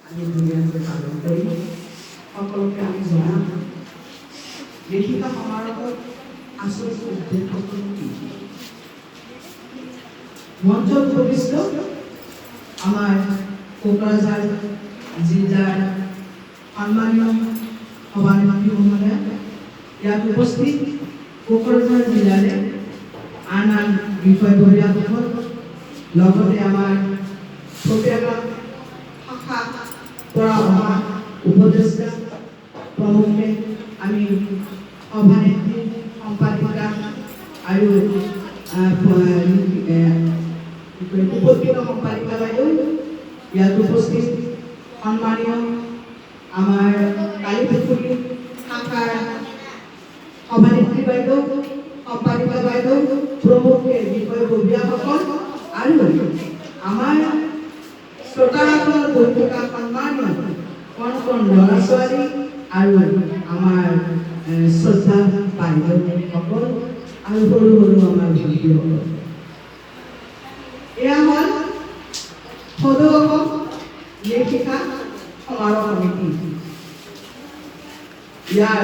আমি ধুনীয়াকৈ পালন কৰি সকলোকে আমি জনাম লেখিকা সমাৰোহৰ আচল উদ্দেশ্যটো কি। মঞ্চত উপবিষ্ট আমাৰ কোকৰাঝাৰ জিলাৰ সন্মানীয় সভানেত্ৰী মহোদয়া, ইয়াত উপস্থিত কোকৰাঝাৰ জিলাৰে আন আন বিষয়ববীয়াসকল, লগতে আমাৰ প্ৰত্যেক শাখা পৰা অহা উপদেষ্টা প্ৰমুখে আমি সভানেত্ৰী সম্পাদিকা আৰু উপস্থিত সম্পাদিকা বাইদেউ, ইয়াত উপস্থিত সন্মানীয় আমাৰ কালীপুখুৰী শাখাৰ সভানেত্ৰী বাইদেউ, সম্পাদিকা বাইদেউ প্ৰমুখে বিষয়ববীয়াসকল আৰু আমাৰ শ্ৰোতাসকলৰ বহি থকা সন্মানীয় কণ কণ ল'ৰা ছোৱালী আৰু আমাৰ শ্ৰদ্ধা বাইদেউসকল আৰু সৰু সৰু আমাৰ ভণ্টিসকল। এয়া হ'ল সদৌ অসম লেখিকা সমাৰোহ সমিতি। ইয়াৰ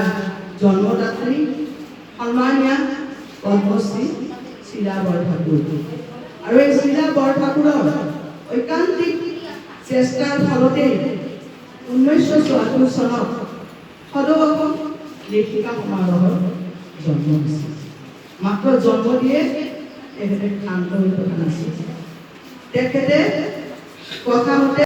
জন্মদাত্ৰী সন্মানীয়া পদ্মশ্ৰী শীলা বৰঠাকুৰ, আৰু এই শীলা বৰঠাকুৰৰ ঐকান্তিক চেষ্টাৰ ফলতে 1974 চনত সদৌ অসম লেখিকা সমাৰোহৰ জন্ম হৈছিল। মাত্ৰ জন্ম দিয়ে তেখেতে শান্ত হৈ থকা নাছিল। তেখেতে কথা মতে